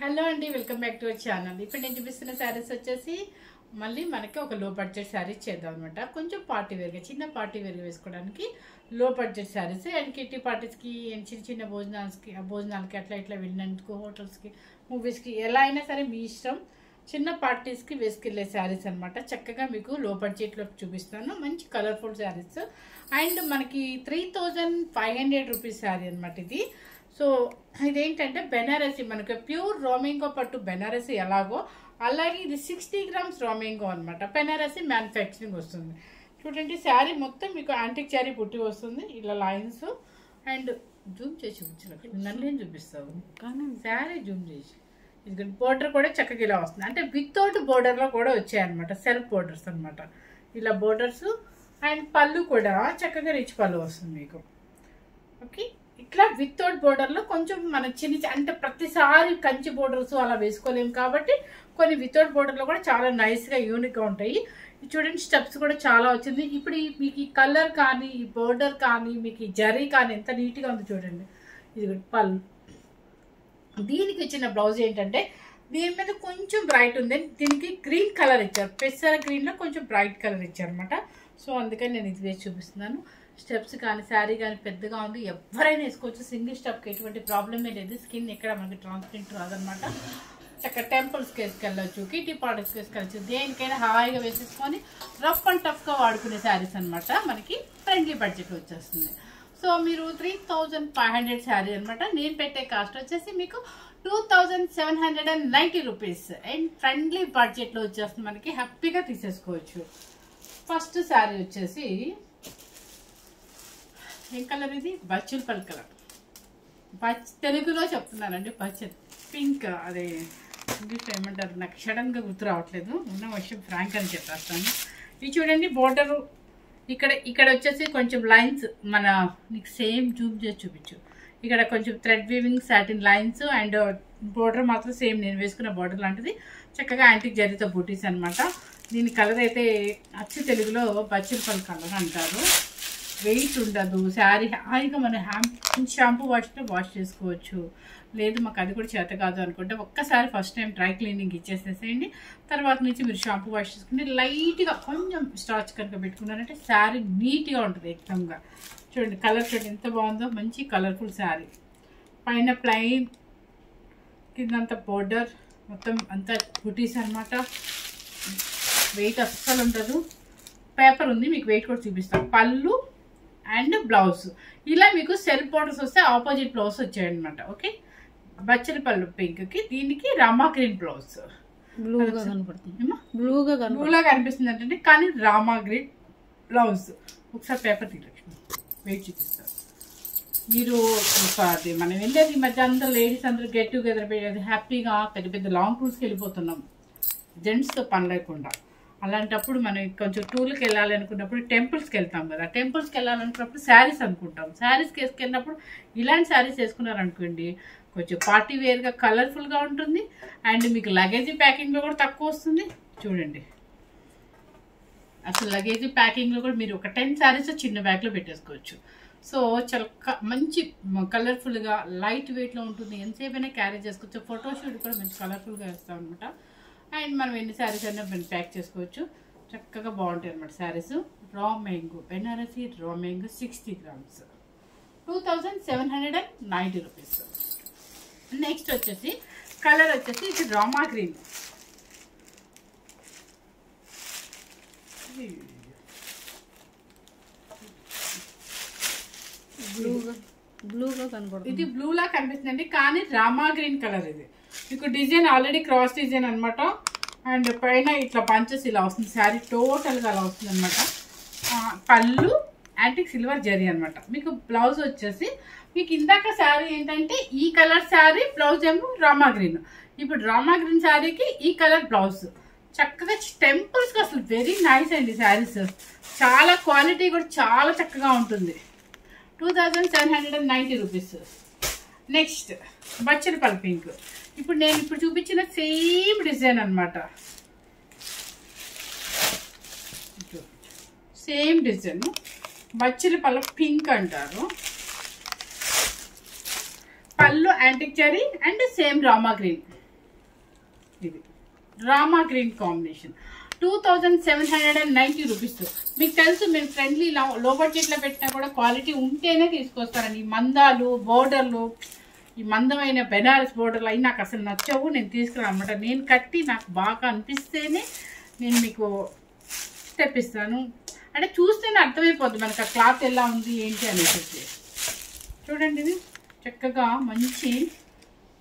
Hello అండి, welcome back to our channel. ఇప్పుడు నేను చూపిస్తున్న శారీస్ వచ్చేసి మళ్ళీ మనకి ఒక లో బడ్జెట్ శారీస్ చేద్దాం అనమాట. కొంచెం పార్టీ వేర్గా, చిన్న పార్టీ వేర్గా వేసుకోవడానికి లో బడ్జెట్ శారీస్. అండ్ కిట్టి పార్టీస్కి అండ్ చిన్న చిన్న భోజనాలకి అట్లా ఇట్లా వెళ్ళినందుకు, హోటల్స్కి, మూవీస్కి ఎలా అయినా సరే మీ ఇష్టం. చిన్న పార్టీస్కి వేసుకెళ్ళే శారీస్ అనమాట. చక్కగా మీకు లో బడ్జెట్లో చూపిస్తాను. మంచి కలర్ఫుల్ శారీస్. అండ్ మనకి 3500 రూపీస్ శారీ అనమాట ఇది. సో ఇదేంటంటే బెనారసి, మనకి ప్యూర్ రోమింగో పట్టు బెనారసి ఎలాగో అలాగే ఇది 60 గ్రామ్స్ రోమింగో అనమాట. బెనారసి మ్యానుఫ్యాక్చరింగ్ వస్తుంది. చూడండి, శారీ మొత్తం మీకు యాంటిక్ శారీ పుట్టి వస్తుంది. ఇలా లైన్స్ అండ్ జూమ్ చేసి చూపించలేదు, నన్నేం చూపిస్తావు కానీ శారీ జూమ్ చేసి. ఇది బోర్డర్ కూడా చక్కగా ఇలా వస్తుంది, అంటే వితౌట్ బోర్డర్లో కూడా వచ్చాయన్నమాట. సెల్ఫ్ బోర్డర్స్ అనమాట. ఇలా బోర్డర్స్ అండ్ పళ్ళు కూడా చక్కగా రిచ్ పళ్ళు వస్తుంది మీకు. ఓకే, ఇట్లా వితౌట్ బోర్డర్లో కొంచెం మన చిన్న అంటే ప్రతిసారి కంచి బోర్డర్స్ అలా వేసుకోలేము కాబట్టి కొన్ని వితౌట్ బోర్డర్లో కూడా చాలా నైస్గా యూనిక్గా ఉంటాయి. చూడండి, స్టెప్స్ కూడా చాలా వచ్చింది. ఇప్పుడు మీకు ఈ కలర్ కానీ, ఈ బోర్డర్ కానీ, మీకు ఈ జరీ కానీ ఎంత నీట్గా ఉంది చూడండి. ఇది పళ్ళు. దీనికి ఇచ్చిన బ్లౌజ్ ఏంటంటే దీని మీద కొంచెం బ్రైట్ ఉంది, దీనికి గ్రీన్ కలర్ ఇచ్చారు. పెసర గ్రీన్లో కొంచెం బ్రైట్ కలర్ ఇచ్చారు అనమాట. సో అందుకని నేను ఇది వేసి చూపిస్తున్నాను. స్టెప్స్ కానీ శారీ కానీ పెద్దగా ఉంది, ఎవరైనా వేసుకోవచ్చు. సింగిల్ స్టెప్కి ఎటువంటి ప్రాబ్లమే లేదు. స్కిన్ ఎక్కడ మనకి ట్రాన్స్పరెంట్ రాదనమాట. చక్కగా టెంపుల్స్కి వేసుకెళ్ళచ్చు, కిటీ పార్టీస్కి వేసుకెళ్ళచ్చు. దేనికైనా హాయిగా వేసేసుకొని రఫ్ అండ్ టఫ్గా వాడుకునే శారీస్ అనమాట. మనకి ఫ్రెండ్లీ బడ్జెట్ వచ్చేస్తుంది. సో మీరు 3500 శారీ అనమాట. నేను పెట్టే కాస్ట్ వచ్చేసి మీకు 2790 రూపీస్. అండ్ ఫ్రెండ్లీ బడ్జెట్లో వచ్చేస్తుంది, మనకి హ్యాపీగా తీసేసుకోవచ్చు. ఫస్ట్ శారీ వచ్చేసి ఏం కలర్ ఇది? బచ్చులపల్లి కలర్. తెలుగులో చెప్తున్నానండి, బచ్చల్ పింక్. అదే ఇంగ్లీష్లో ఏమంటారు నాకు సడన్గా గుర్తు రావట్లేదు. ఉన్న విషయం ఫ్రాంక్ అని చెప్పేస్తాను. ఇది చూడండి, బోర్డరు ఇక్కడ వచ్చేసి కొంచెం లైన్స్, మన నీకు సేమ్ జూమ్ చేసి చూపించు. ఇక్కడ కొంచెం thread weaving satin lines and border మాత్రం సేమ్ నేను వేసుకున్న బోర్డర్ లాంటిది. చక్కగా యాంటిక్ జరీతో బూటీస్ అనమాట. దీని కలర్ అయితే అచ్చు తెలుగులో బచ్చులపల్లి కలర్ అంటారు. వెయిట్ ఉండదు శారీ, హాయిగా మనం షాంపూ వాష్ చేసుకోవచ్చు. లేదు మాకు అది కూడా చేత కాదు అనుకుంటే ఒక్కసారి ఫస్ట్ టైం డ్రై క్లీనింగ్ ఇచ్చేసేసేయండి. తర్వాత నుంచి మీరు షాంపూ వాష్ చేసుకుంటే లైట్గా కొంచెం స్టార్చ్ కనుక పెట్టుకున్నారంటే శారీ నీట్గా ఉంటుంది ఎక్దమ్గా. చూడండి, కలర్ చూడండి ఎంత బాగుందో. మంచి కలర్ఫుల్ శారీ. పైన ప్లెయిన్, కిందంతా బోర్డర్, మొత్తం అంతా బుటీస్ అనమాట. వెయిట్ అస్సలు ఉండదు. పేపర్ ఉంది, మీకు వెయిట్ కూడా చూపిస్తాను. పళ్ళు అండ్ బ్లౌజ్ ఇలా మీకు సెల్ఫ్ బోర్డర్స్ వస్తే ఆపోజిట్ బ్లౌజ్ వచ్చాయన్నమాట. ఓకే, బచ్చలి పళ్ళు పింక్కి, దీనికి రామా గ్రీన్ బ్లౌజ్. బ్లూగా కనపడుతుంది, బ్లూగా కనిపిస్తుంది అంటే, కానీ రామా గ్రీన్ బ్లౌజ్. ఒకసారి పేపర్ తీయచ్చు, వెయిట్ చూపిస్తారు. మీరు అది మనం వెళ్ళేది ఈ మధ్య అందరూ లేడీస్ అందరూ గెట్ టుగెదర్ పెట్టి హ్యాపీగా పెద్ద పెద్ద లాంగ్ టూర్స్కి వెళ్ళిపోతున్నాం జెంట్స్తో పని లేకుండా. అలాంటప్పుడు మనం కొంచెం టూర్కి వెళ్ళాలి అనుకున్నప్పుడు టెంపుల్స్కి వెళ్తాం కదా. టెంపుల్స్కి వెళ్ళాలనుకున్నప్పుడు శారీస్ అనుకుంటాం. శారీస్కి వేసుకెళ్ళినప్పుడు ఇలాంటి శారీస్ వేసుకున్నారనుకోండి, కొంచెం పార్టీ వేర్గా కలర్ఫుల్గా ఉంటుంది. అండ్ మీకు లగేజీ ప్యాకింగ్లో కూడా తక్కువ వస్తుంది. చూడండి, అసలు లగేజీ ప్యాకింగ్లో కూడా మీరు ఒక 10 శారీస్ చిన్న బ్యాగ్లో పెట్టేసుకోవచ్చు. సో చాలా మంచి కలర్ఫుల్గా లైట్ వెయిట్లో ఉంటుంది. ఎంతసేపు అయినా క్యారీ చేసుకోవచ్చు. ఫోటోషూట్ కూడా మంచి కలర్ఫుల్గా వేస్తాం అనమాట. అండ్ మనం ఎన్ని శారీస్ అయినా ప్యాక్ చేసుకోవచ్చు. చక్కగా బాగుంటాయి అనమాట saris. Raw mango Banarasi raw mango 60 grams 2790 rupees. Next వచ్చేసి కలర్ వచ్చేసి ఇది రామా గ్రీన్. బ్లూగా కనపడుతుంది. ఇది బ్లూలా కనిపిస్తుందండి, కానీ రామా గ్రీన్ కలర్. ఇది మీకు డిజైన్ ఆల్రెడీ క్రాస్ డిజైన్ అనమాట. అండ్ పైన ఇట్లా పంచెస్ ఇలా వస్తుంది. శారీ టోటల్గా అలా వస్తుంది అనమాట. పళ్ళు యాంటిక్ సిల్వర్ జరీ అనమాట. మీకు బ్లౌజ్ వచ్చేసి మీకు ఇందాక శారీ ఏంటంటే ఈ కలర్ శారీ, బ్లౌజ్ ఏమో రామా గ్రీన్. ఇప్పుడు రామా గ్రీన్ శారీకి ఈ కలర్ బ్లౌజ్. చక్కగా టెంపుల్స్కి అసలు వెరీ నైస్ అండి శారీస్. చాలా క్వాలిటీ కూడా చాలా చక్కగా ఉంటుంది. 2790 రూపీస్. Next బచ్చలిపల్లి pink. ఇప్పుడు నేను చూపించిన సేమ్ డిజైన్ అనమాట. సేమ్ డిజైన్ బచ్చలిపల్లి పింక్ అంటారు. పళ్ళు antique zari and same Rama green. ఇది రామా గ్రీన్ కాంబినేషన్ 2790 రూపీస్. మీకు తెలుసు మీరు ఫ్రెండ్లీ లో బడ్జెట్లో పెట్టినా కూడా క్వాలిటీ ఉంటేనే తీసుకొస్తారండి. ఈ మందాలు బోర్డర్లు, ఈ మందమైన బెనారస్ బోర్డర్లు అవి నాకు అసలు నచ్చవు, నేను తీసుకురాను అనమాట. నేను కట్టి నాకు బాగా అనిపిస్తేనే నేను మీకు తెప్పిస్తాను. అంటే చూస్తేనే అర్థమైపోద్ది మనకు ఆ క్లాత్ ఎలా ఉంది ఏంటి అనేసి. చూడండి ఇది చక్కగా మంచి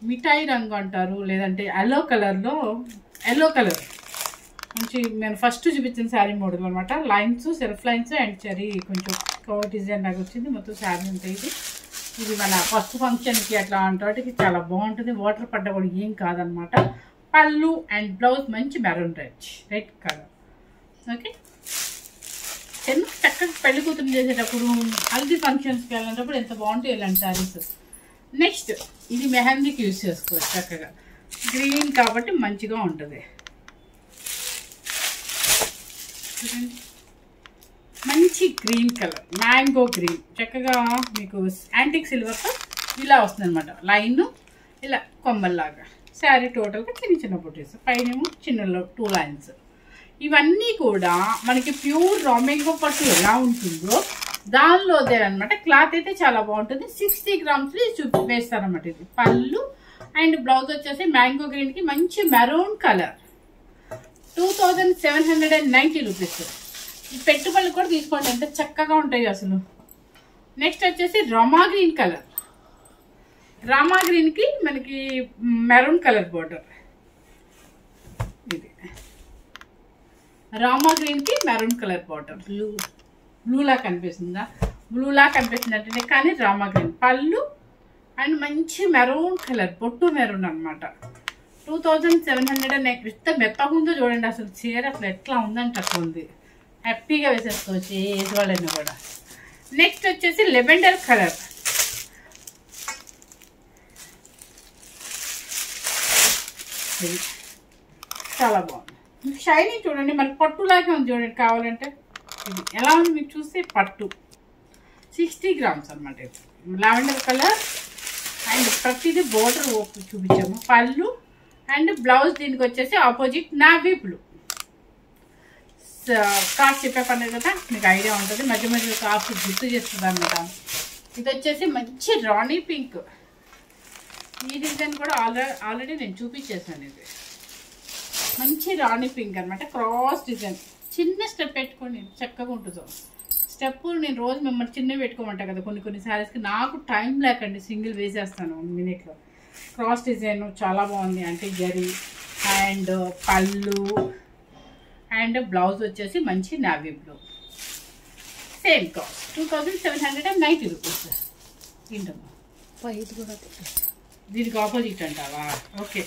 మిఠాయి రంగు అంటారు, లేదంటే ఎల్లో కలర్లో, ఎల్లో కలర్ మంచి నేను ఫస్ట్ చూపించిన శారీ మోడల్ అనమాట. Lines, self lines and cherry కొంచెం కవర్ డిజైన్ లాగా వచ్చింది. మొత్తం శారీ ఉంటాయి. ఇది మన ఫస్ట్ ఫంక్షన్కి అట్లా వాటికి చాలా బాగుంటుంది. వాటర్ పడ్డ కూడా ఏం కాదనమాట. పళ్ళు అండ్ బ్లౌజ్ మంచి మెరూన్ రెడ్ కలర్. ఓకే, చక్కగా పెళ్లి కూతురు చేసేటప్పుడు హల్దీ ఫంక్షన్స్కి వెళ్ళినప్పుడు ఎంత బాగుంటాయి ఇలాంటి శారీస్. నెక్స్ట్ ఇది మెహందీకి యూజ్ చేసుకోవచ్చు చక్కగా. గ్రీన్ కాబట్టి మంచిగా ఉంటుంది. చూడండి మంచి గ్రీన్ కలర్, మ్యాంగో గ్రీన్, చక్కగా మీకు యాంటిక్ సిల్వర్తో ఇలా వస్తుంది అనమాట. లైన్ ఇలా కొమ్మల్లాగా. శారీ టోటల్గా చిన్న చిన్న బుటీస్, పైనేమో చిన్నలో 2 లైన్స్. ఇవన్నీ కూడా మనకి ప్యూర్ రా మ్యాంగో పట్టు ఎలా ఉంటుందో దానిలోదే అనమాట. క్లాత్ అయితే చాలా బాగుంటుంది. 60 గ్రామ్స్ వేస్తారనమాట. ఇది పళ్ళు అండ్ బ్లౌజ్ వచ్చేసి మ్యాంగో గ్రీన్కి మంచి మెరూన్ కలర్. 2790 రూపీస్. ఈ పెట్టుబడులు కూడా తీసుకోండి, ఎంత చక్కగా ఉంటాయి అసలు. నెక్స్ట్ వచ్చేసి రామా గ్రీన్ కలర్. రామా గ్రీన్కి మనకి మెరూన్ కలర్ బోర్డర్. ఇది రామా గ్రీన్కి మెరూన్ కలర్ బార్డర్. బ్లూలా కనిపిస్తుందా? బ్లూలా కనిపిస్తుంది అంటే కానీ రామా గ్రీన్. పళ్ళు అండ్ మంచి మెరూన్ కలర్, పొట్టు మెరూన్ అనమాట. 2700. ఎంత మెత్తగా ఉందో చూడండి అసలు. చీర అసలు ఎట్లా ఉందంటే అట్లా ఉంది. హ్యాపీగా వేసేసుకోవచ్చు ఏ ఏజ్ వాళ్ళైనా కూడా. నెక్స్ట్ వచ్చేసి లెవెండర్ కలర్. చాలా బాగుంది. షైనింగ్ చూడండి, మనకి పట్టులాగే ఉంది చూడండి. కావాలంటే ఇది ఎలా ఉంది మీకు చూస్తే పట్టు. 60 గ్రామ్స్ అనమాట. ఇది లావెండర్ కలర్ అండ్ ప్రతిదీ బోర్డర్ చూపించాము. పళ్ళు అండ్ బ్లౌజ్ దీనికి వచ్చేసి ఆపోజిట్ నావీ బ్లూ. కాస్ట్ చెప్పే పని కదా మీకు ఐడియా ఉంటుంది. మధ్య మధ్యలో కాస్ట్ గుర్తు చేస్తుంది అనమాట. ఇది వచ్చేసి మంచి రాణి పింక్. ఈ డిజైన్ కూడా ఆల్రెడీ నేను చూపించేసాను. ఇది మంచి రాణి పింక్ అనమాట. Cross design. చిన్న స్టెప్ పెట్టుకోండి చక్కగా ఉంటుందో. స్టెప్ నేను రోజు మిమ్మల్ని చిన్నవి పెట్టుకోమంటా కదా కొన్ని శారీస్కి. నాకు టైం లేకండి, సింగిల్ వేసేస్తాను 1 మినిట్లో. క్రాస్ డిజైన్ చాలా బాగుంది. అంటే జరీ అండ్ పళ్ళు అండ్ బ్లౌజ్ వచ్చేసి మంచి navy blue. Same cost 2790 rupees. ఏంటమ్మా కూడా దీనికి ఆపోజిట్ అంటావా? ఓకే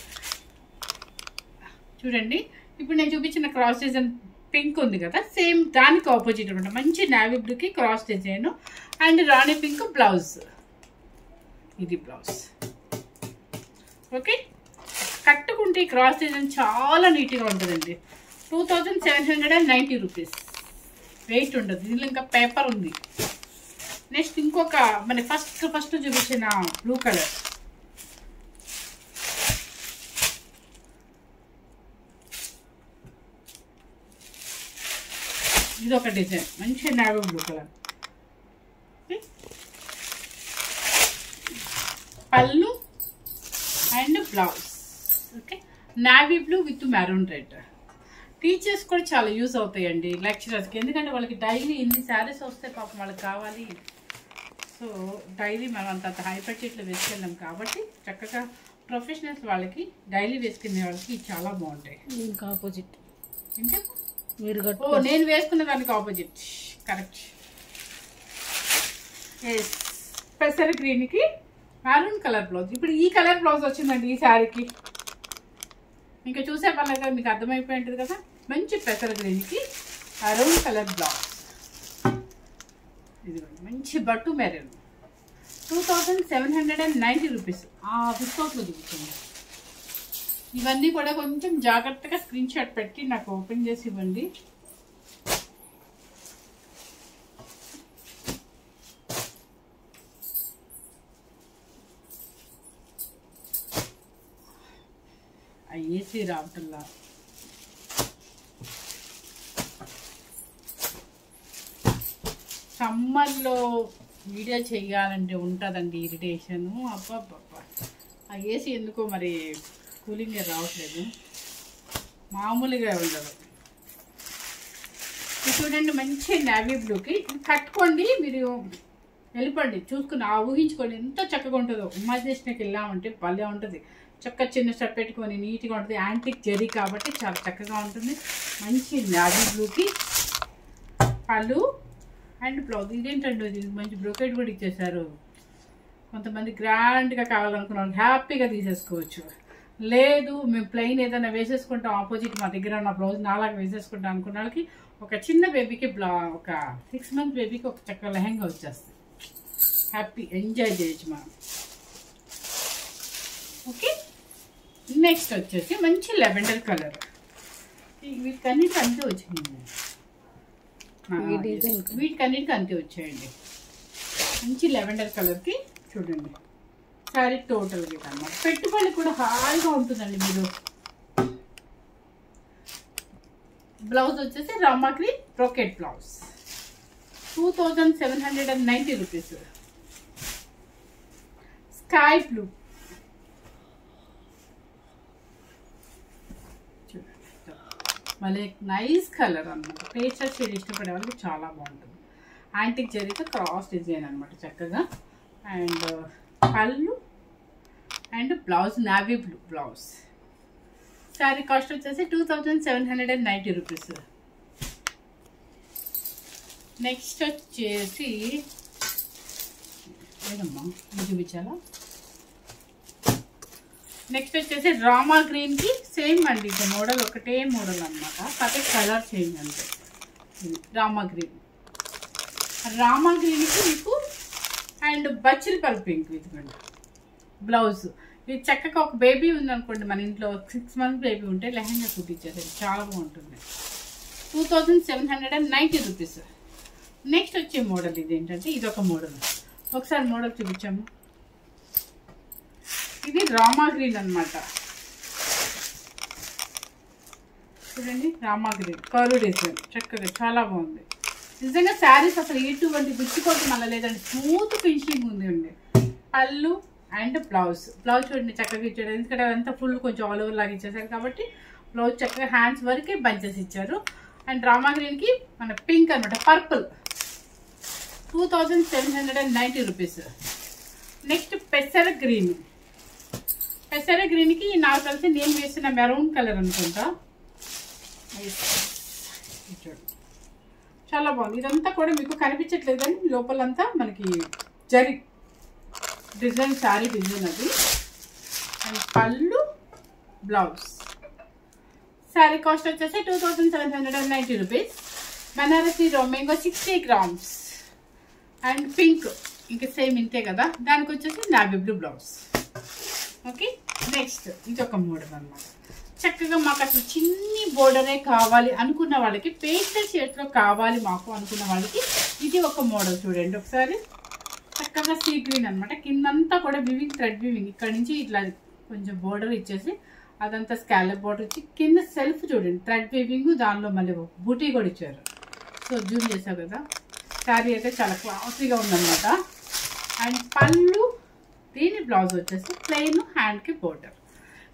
చూడండి, ఇప్పుడు నేను చూపించిన క్రాస్ డిజైన్ పింక్ ఉంది కదా, సేమ్ దానికి ఆపోజిట్ అనమాట. మంచి నావీ బ్లూకి cross design and Rani pink blouse. ఇది బ్లౌజ్. ఓకే, కట్టుకుంటే క్రాస్ డిజైన్ చాలా నీట్గా ఉంటుందండి. 2790 రూపీస్. వెయిట్ ఉండదు. దీనిలో ఇంకా పేపర్ ఉంది. నెక్స్ట్ ఇంకొక మన ఫస్ట్ చూపించిన బ్లూ కలర్. ఇది ఒక డిజైన్ మంచి నావీ బ్లూ కలర్. పళ్ళు and blouse. Okay, navy blue with maroon red. Teachers కూడా చాలా యూజ్ అవుతాయండి, లెక్చరర్స్కి. ఎందుకంటే వాళ్ళకి డైలీ ఇన్ని శారీస్ వస్తే పాపం వాళ్ళకి కావాలి. సో డైలీ మనం అంత హై బడ్జెట్లో వేసుకెళ్ళాం కాబట్టి చక్కగా ప్రొఫెషనల్స్ వాళ్ళకి డైలీ వేసుకునే వాళ్ళకి చాలా బాగుంటాయి. ఇంకా ఆపోజిట్ అంటే మీరు నేను వేసుకున్న దానికి ఆపోజిట్. కరెక్ట్. పెసర గ్రీన్కి మెరూన్ కలర్ బ్లౌజ్. ఇప్పుడు ఈ కలర్ బ్లౌజ్ వచ్చిందండి ఈ శారీకి. ఇంకా చూసే పర్లేదు, మీకు అర్థమైపోయి ఉంటుంది కదా. మంచి పెసర గ్రీన్కి మెరూన్ కలర్ బ్లౌజ్. ఇది మంచి బట్టు మెరూన్. 2790 రూపీస్. డిస్కౌంట్లో చూపించండి. ఇవన్నీ కూడా కొంచెం జాగ్రత్తగా స్క్రీన్ షాట్ పెట్టి నాకు ఓపెన్ చేసి ఇవ్వండి. ఏసీ రావటంలా. సమ్మర్లో వీడియో చేయాలంటే ఉంటుందండి ఇరిటేషను. అబ్బబ్బబ్బా, ఆ ఏసీ ఎందుకో మరి కూలింగ్ రావట్లేదు, మామూలుగా ఉండదు. చూడండి మంచి నేవీ బ్లూకి కట్టుకోండి, మీరు వెళ్ళిపోండి చూసుకుని ఊహించుకోండి ఎంత చక్కగా ఉంటుందో. ఇమాజినేషన్కి వెళ్ళామంటే భలే ఉంటుంది. చక్క చిన్న స్టెప్ పెట్టుకొని నీట్గా ఉంటుంది. యాంటిక్ జెరీ కాబట్టి చాలా చక్కగా ఉంటుంది. మంచి నేవీ బ్లూకి పళ్ళు అండ్ బ్లౌజ్. ఇదేంటండి ఇది మంచి బ్రోకెట్ కూడా ఇచ్చేసారు. కొంతమంది గ్రాండ్గా కావాలనుకున్న వాళ్ళు హ్యాపీగా తీసేసుకోవచ్చు. లేదు మేము ప్లెయిన్ ఏదైనా వేసేసుకుంటాం, ఆపోజిట్ మా దగ్గర ఉన్న బ్లౌజ్ నాలాగా వేసేసుకుంటాం అనుకున్న వాళ్ళకి ఒక చిన్న బేబీకి ఒక 6 months బేబీకి ఒక చక్కగా లెహంగా వచ్చేస్తుంది. హ్యాపీ ఎంజాయ్ చేయొచ్చు మనం. ఓకే, నెక్స్ట్ వచ్చేసి మంచి లెవెండర్ కలర్. వీటికన్నిటికి అంతే వచ్చింది, వీటికన్నిటికి అంతే వచ్చాయండి. మంచి లెవెండర్ కలర్కి చూడండి శారీ టోటల్గా అన్నమాట. పెట్టుబడి కూడా హాయిగా ఉంటుందండి. మీరు బ్లౌజ్ వచ్చేసి Rama green brocade blouse 2790 rupees. Sky blue మళ్ళీ నైస్ కలర్ అన్నమాట. పేస్టల్ షేడ్ ఇష్టపడే వాళ్ళకి చాలా బాగుంటుంది. యాంటిక్ జరీతో క్రాస్ డిజైన్ అనమాట చక్కగా. అండ్ పళ్ళు and blouse navy blue blouse. Sari cost వచ్చేసి 2790 రూపీస్. నెక్స్ట్ వచ్చేసి ఏదమ్మా ఇది చూపించాలా. నెక్స్ట్ వచ్చేసి రామా గ్రీన్కి సేమ్ అండి, ఇది మోడల్ ఒకటే మోడల్ అనమాట, కాకపోతే కలర్ చేంజ్ అంతే. రామా గ్రీన్కి మీకు అండ్ బచ్చిలిపల్లి పింక్ ఇదిగోండి బ్లౌజ్. ఇది చక్కగా ఒక బేబీ ఉందనుకోండి మన ఇంట్లో, 6 months బేబీ ఉంటే లెహంగా కుట్టించేది చాలా బాగుంటుంది. 2790 రూపీస్. నెక్స్ట్ వచ్చే మోడల్ ఇది ఏంటంటే ఇది ఒక మోడల్, ఒకసారి మోడల్ చూపించాము. ఇది రామా గ్రీన్ అనమాట. చూడండి రామా గ్రీన్ కర్వ్ డిజైన్ చక్కగా చాలా బాగుంది. నిజంగా శారీస్ అసలు ఎటువంటి గుచ్చుకోవడం మళ్ళీ లేదండి, స్మూత్ ఫినిషింగ్ ఉంది అండి. పళ్ళు అండ్ బ్లౌజ్ చూడండి చక్కగా ఇచ్చాడు. ఎందుకంటే అదంతా ఫుల్ కొంచెం ఆల్ ఓవర్ లాగా ఇచ్చేసారు కాబట్టి బ్లౌజ్ చక్కగా హ్యాండ్స్ వరకే బంచెస్ ఇచ్చారు. అండ్ రామా గ్రీన్కి మన పింక్ అనమాట పర్పుల్ 2790 రూపీస్. నెక్స్ట్ పెసర గ్రీన్కి నాకు కలిసి నేను వేసిన మెరూన్ కలర్ అనుకుంటా. చాలా బాగుంది. ఇదంతా కూడా మీకు కనిపించట్లేదు కానీ లోపలంతా మనకి జరీ డిజైన్ శారీ డిజైన్ అది. అండ్ పళ్ళు బ్లౌజ్. శారీ కాస్ట్ వచ్చేసి 2790 rupees. Banarasi mango 60 grams and pink ఇంకా సేమ్ ఇంతే కదా. దానికి వచ్చేసి navy blue blouse. Okay, next ఇది ఒక మోడల్ అనమాట. చక్కగా మాకు అసలు చిన్ని బోర్డరే కావాలి అనుకున్న వాళ్ళకి, పేస్టల్ షేడ్స్లో కావాలి మాకు అనుకున్న వాళ్ళకి ఇది ఒక మోడల్ చూడండి ఒకసారి. చక్కగా సీ గ్రీన్ అనమాట. కిందంతా కూడా వివింగ్ థ్రెడ్ వివింగ్, ఇక్కడ నుంచి ఇట్లా కొంచెం బోర్డర్ ఇచ్చేసి అదంతా స్కాలప్ బోర్డర్ ఇచ్చి కింద సెల్ఫ్ చూడండి థ్రెడ్ వివింగ్, దానిలో మళ్ళీ బూటీ కూడా ఇచ్చారు. సో జూమ్ చేసావు కదా. శారీ అయితే చాలా క్లాసీగా ఉందన్నమాట. అండ్ పళ్ళు, దీని బ్లౌజ్ వచ్చేసి ప్లెయిన్, హ్యాండ్కి బోర్డర్.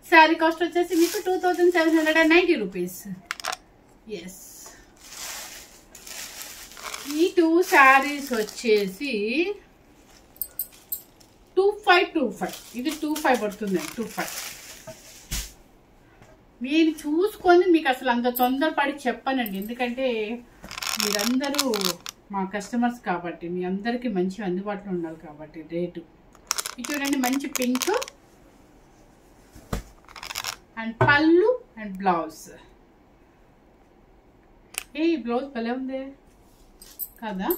శారీ కాస్ట్ వచ్చేసి మీకు 2790 రూపీస్. ఎస్, ఈ 2 శారీస్ వచ్చేసి 2525. ఇది 25 పడుతుంది. 25 మీరు చూసుకొని మీకు అసలు అంత తొందరపడి చెప్పానండి, ఎందుకంటే మీరందరూ మా కస్టమర్స్ కాబట్టి మీ అందరికీ మంచి అందుబాటులో ఉండాలి కాబట్టి రేటు. ఇది చూడండి మంచి పింక్ అండ్ పళ్ళు అండ్ బ్లౌజ్. ఏ బ్లౌజ్ భలే ఉంది కదా.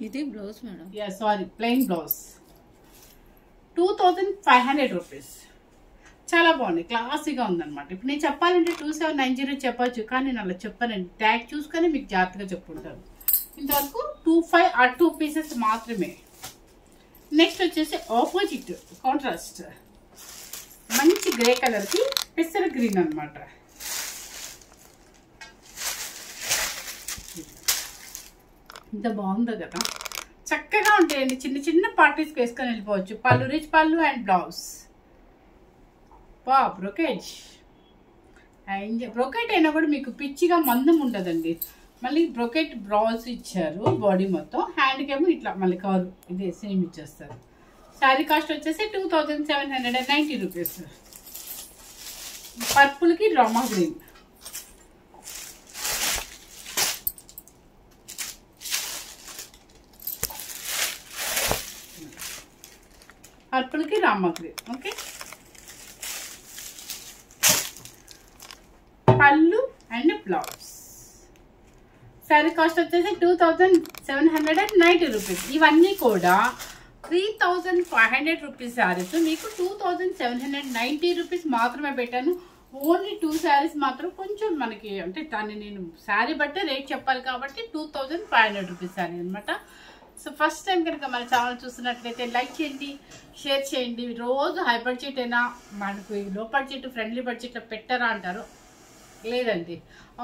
ఇది blouse madam. Yeah sorry, plain blouse 2500 rupees. చాలా బాగుంది, క్లాసీగా ఉందన్నమాట. ఇప్పుడు నేను చెప్పాలంటే 2790 చెప్పచ్చు, కానీ నేను అలా చెప్పానండి. ట్యాగ్ చూసుకొని మీకు జాగ్రత్తగా చెప్పుకుంటాను. ఇంతవరకు 25 ఆ 2 పీసెస్ మాత్రమే. నెక్స్ట్ వచ్చేసి ఆపోజిట్ కాంట్రాస్ట్ మంచి గ్రే కలర్కి పెసర గ్రీన్ అనమాట. ఇంత బాగుందో కదా, చక్కగా ఉంటాయండి. చిన్న చిన్న పార్టీస్కి వేసుకొని వెళ్ళిపోవచ్చు. పళ్ళు రిచ్ పళ్ళు and blouse. Brocade and brocade అయినా కూడా మీకు పిచ్చిగా మందం ఉండదండి. మళ్ళీ బ్రోకేట్ బ్లౌజ్ ఇచ్చారు బాడీ మొత్తం. హ్యాండ్కి ఏమో ఇట్లా మళ్ళీ కవర్ ఇది సేమ్ ఇచ్చేస్తారు. శారీ కాస్ట్ వచ్చేసి 2790 రూపీస్. పర్పుల్కి డ్రామా గ్రీన్. పర్పుల్కి రామా గ్రీన్. ఓకే, పళ్ళు అండ్ బ్లౌజ్. శారీ కాస్ట్ వచ్చేసి 2790 రూపీస్. ఇవన్నీ కూడా 3500 రూపీస్ శారీస్ మీకు 2790 రూపీస్ మాత్రమే పెట్టాను. ఓన్లీ 2 శారీస్ మాత్రం కొంచెం మనకి అంటే దాన్ని నేను శారీ బట్టే రేట్ చెప్పాలి కాబట్టి 2500 రూపీస్ శారీ అనమాట. సో ఫస్ట్ టైం కనుక మన ఛానల్ చూస్తున్నట్లయితే లైక్ చేయండి, షేర్ చేయండి. రోజు హై బడ్జెట్ అయినా మనకు లో బడ్జెట్ ఫ్రెండ్లీ బడ్జెట్లో పెట్టరా అంటారు. లేదండి,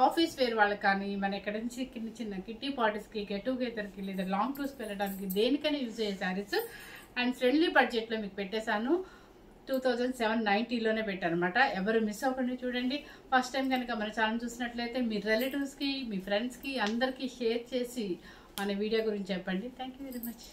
ఆఫీస్ వేర్ వాళ్ళకి కానీ మన ఎక్కడ నుంచి చిన్న కిట్టి పార్టీస్కి, గెట్ టుగెదర్కి లేదా లాంగ్ టూర్స్కి వెళ్ళడానికి దేనికైనా యూజ్ అయ్యే శారీస్ అండ్ ఫ్రెండ్లీ బడ్జెట్లో మీకు పెట్టేశాను. 2790లోనే పెట్టారనమాట. ఎవరు మిస్ అవ్వకుండా చూడండి. ఫస్ట్ టైం కనుక మన ఛానల్ చూసినట్లయితే మీ రిలేటివ్స్కి, మీ ఫ్రెండ్స్కి అందరికీ షేర్ చేసి మన వీడియో గురించి చెప్పండి. Thank you very much.